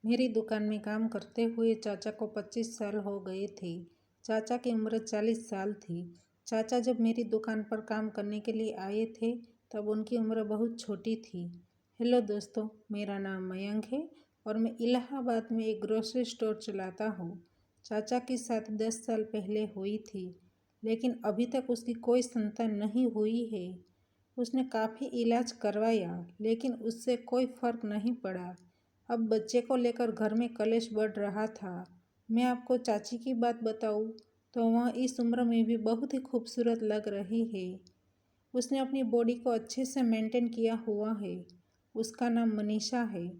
मेरी दुकान में काम करते हुए चाचा को 25 साल हो गए थे। चाचा की उम्र 40 साल थी। चाचा जब मेरी दुकान पर काम करने के लिए आए थे तब उनकी उम्र बहुत छोटी थी। हेलो दोस्तों, मेरा नाम मयंक है और मैं इलाहाबाद में एक ग्रोसरी स्टोर चलाता हूँ। चाचा की शादी 10 साल पहले हुई थी, लेकिन अभी तक उसकी कोई संतान नहीं हुई है। उसने काफ़ी इलाज करवाया, लेकिन उससे कोई फर्क नहीं पड़ा। अब बच्चे को लेकर घर में कलेश बढ़ रहा था। मैं आपको चाची की बात बताऊं तो वह इस उम्र में भी बहुत ही खूबसूरत लग रही है। उसने अपनी बॉडी को अच्छे से मेंटेन किया हुआ है। उसका नाम मनीषा है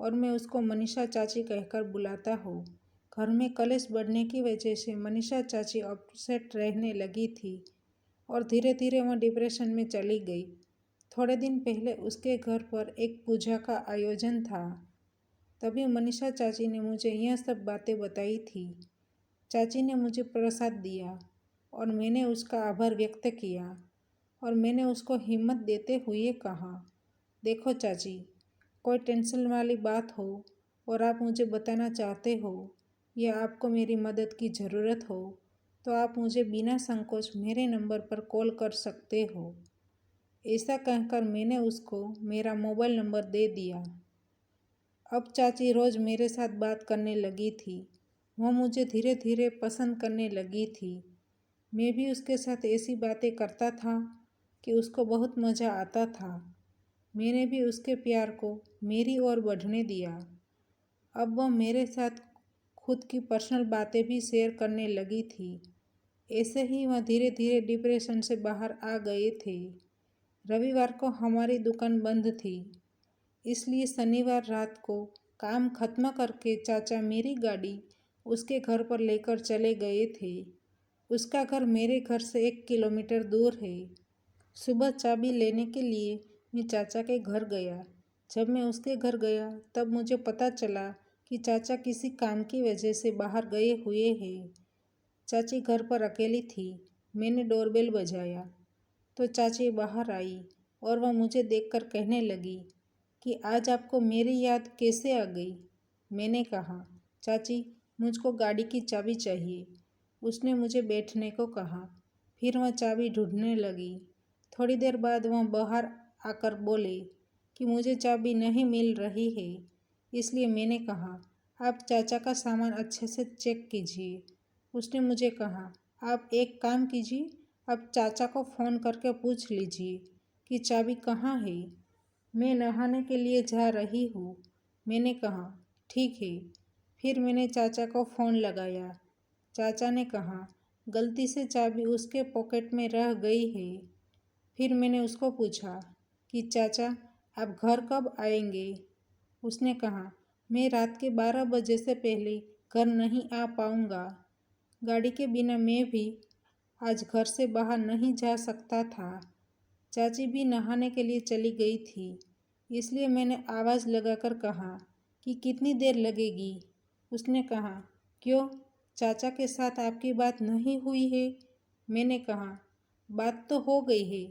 और मैं उसको मनीषा चाची कहकर बुलाता हूँ। घर में कलेश बढ़ने की वजह से मनीषा चाची अपसेट रहने लगी थी और धीरे धीरे वह डिप्रेशन में चली गई। थोड़े दिन पहले उसके घर पर एक पूजा का आयोजन था। तभी मनीषा चाची ने मुझे यह सब बातें बताई थी। चाची ने मुझे प्रसाद दिया और मैंने उसका आभार व्यक्त किया और मैंने उसको हिम्मत देते हुए कहा, देखो चाची, कोई टेंशन वाली बात हो और आप मुझे बताना चाहते हो या आपको मेरी मदद की ज़रूरत हो तो आप मुझे बिना संकोच मेरे नंबर पर कॉल कर सकते हो। ऐसा कहकर मैंने उसको मेरा मोबाइल नंबर दे दिया। अब चाची रोज़ मेरे साथ बात करने लगी थी। वह मुझे धीरे धीरे पसंद करने लगी थी। मैं भी उसके साथ ऐसी बातें करता था कि उसको बहुत मज़ा आता था। मैंने भी उसके प्यार को मेरी ओर बढ़ने दिया। अब वह मेरे साथ खुद की पर्सनल बातें भी शेयर करने लगी थी। ऐसे ही वह धीरे धीरे डिप्रेशन से बाहर आ गए थे। रविवार को हमारी दुकान बंद थी, इसलिए शनिवार रात को काम खत्म करके चाचा मेरी गाड़ी उसके घर पर लेकर चले गए थे। उसका घर मेरे घर से 1 किलोमीटर दूर है। सुबह चाबी लेने के लिए मैं चाचा के घर गया। जब मैं उसके घर गया तब मुझे पता चला कि चाचा किसी काम की वजह से बाहर गए हुए हैं। चाची घर पर अकेली थी। मैंने डोरबेल बजाया तो चाची बाहर आई और वह मुझे देखकर कहने लगी कि आज आपको मेरी याद कैसे आ गई। मैंने कहा, चाची, मुझको गाड़ी की चाबी चाहिए। उसने मुझे बैठने को कहा। फिर वह चाबी ढूंढने लगी। थोड़ी देर बाद वह बाहर आकर बोले कि मुझे चाबी नहीं मिल रही है। इसलिए मैंने कहा, आप चाचा का सामान अच्छे से चेक कीजिए। उसने मुझे कहा, आप एक काम कीजिए, आप चाचा को फ़ोन करके पूछ लीजिए कि चाबी कहाँ है। मैं नहाने के लिए जा रही हूँ। मैंने कहा, ठीक है। फिर मैंने चाचा को फ़ोन लगाया। चाचा ने कहा, गलती से चाबी उसके पॉकेट में रह गई है। फिर मैंने उसको पूछा कि चाचा, आप घर कब आएंगे। उसने कहा, मैं रात के 12 बजे से पहले घर नहीं आ पाऊँगा। गाड़ी के बिना मैं भी आज घर से बाहर नहीं जा सकता था। चाची भी नहाने के लिए चली गई थी, इसलिए मैंने आवाज़ लगाकर कहा कि कितनी देर लगेगी। उसने कहा, क्यों, चाचा के साथ आपकी बात नहीं हुई है। मैंने कहा, बात तो हो गई है,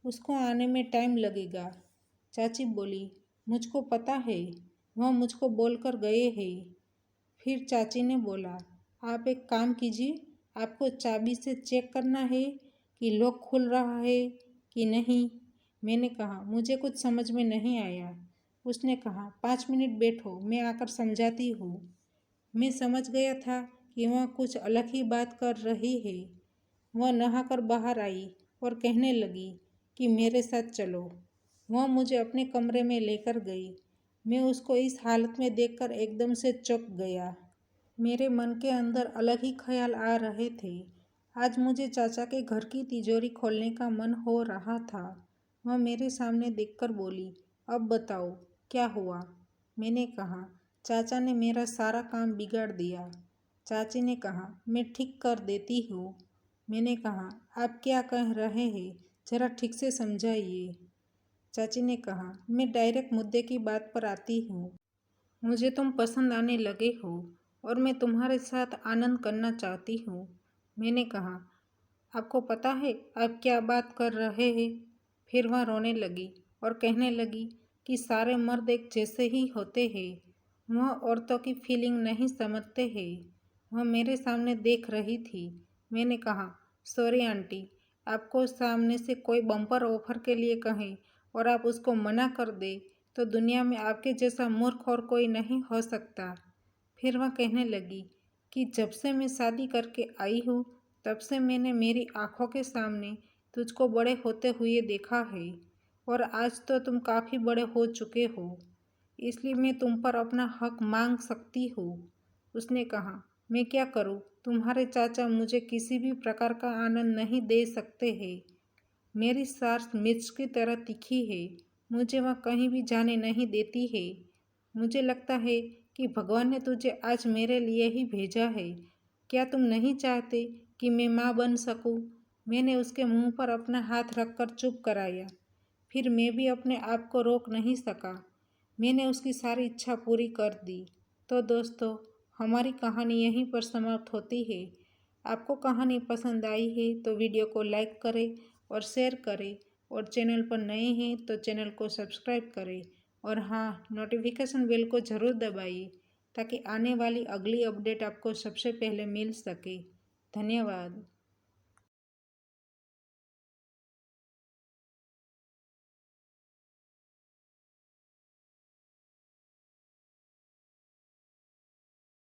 उसको आने में टाइम लगेगा। चाची बोली, मुझको पता है, वह मुझको बोलकर गए हैं। फिर चाची ने बोला, आप एक काम कीजिए, आपको चाबी से चेक करना है कि लॉक खुल रहा है कि नहीं। मैंने कहा, मुझे कुछ समझ में नहीं आया। उसने कहा, 5 मिनट बैठो, मैं आकर समझाती हूँ। मैं समझ गया था कि वह कुछ अलग ही बात कर रही है। वह नहाकर बाहर आई और कहने लगी कि मेरे साथ चलो। वह मुझे अपने कमरे में लेकर गई। मैं उसको इस हालत में देखकर एकदम से चौंक गया। मेरे मन के अंदर अलग ही ख्याल आ रहे थे। आज मुझे चाचा के घर की तिजोरी खोलने का मन हो रहा था। वह मेरे सामने देखकर बोली, अब बताओ क्या हुआ। मैंने कहा, चाचा ने मेरा सारा काम बिगाड़ दिया। चाची ने कहा, मैं ठीक कर देती हूँ। मैंने कहा, आप क्या कह रहे हैं, जरा ठीक से समझाइए। चाची ने कहा, मैं डायरेक्ट मुद्दे की बात पर आती हूँ। मुझे तुम पसंद आने लगे हो और मैं तुम्हारे साथ आनंद करना चाहती हूँ। मैंने कहा, आपको पता है आप क्या बात कर रहे हैं। फिर वह रोने लगी और कहने लगी कि सारे मर्द एक जैसे ही होते हैं वह औरतों की फीलिंग नहीं समझते हैं। वह मेरे सामने देख रही थी। मैंने कहा, सॉरी आंटी, आपको सामने से कोई बम्पर ऑफर के लिए कहे और आप उसको मना कर दे तो दुनिया में आपके जैसा मूर्ख और कोई नहीं हो सकता। फिर वह कहने लगी कि जब से मैं शादी करके आई हूँ तब से मैंने मेरी आंखों के सामने तुझको बड़े होते हुए देखा है और आज तो तुम काफ़ी बड़े हो चुके हो, इसलिए मैं तुम पर अपना हक मांग सकती हूँ। उसने कहा, मैं क्या करूँ, तुम्हारे चाचा मुझे किसी भी प्रकार का आनंद नहीं दे सकते हैं। मेरी सास मिर्च की तरह तीखी है, मुझे वह कहीं भी जाने नहीं देती है। मुझे लगता है कि भगवान ने तुझे आज मेरे लिए ही भेजा है। क्या तुम नहीं चाहते कि मैं माँ बन सकूं? मैंने उसके मुंह पर अपना हाथ रखकर चुप कराया। फिर मैं भी अपने आप को रोक नहीं सका। मैंने उसकी सारी इच्छा पूरी कर दी। तो दोस्तों, हमारी कहानी यहीं पर समाप्त होती है। आपको कहानी पसंद आई है तो वीडियो को लाइक करें और शेयर करें और चैनल पर नए हैं तो चैनल को सब्सक्राइब करें और हाँ, नोटिफिकेशन बेल को ज़रूर दबाइए ताकि आने वाली अगली अपडेट आपको सबसे पहले मिल सके। धन्यवाद।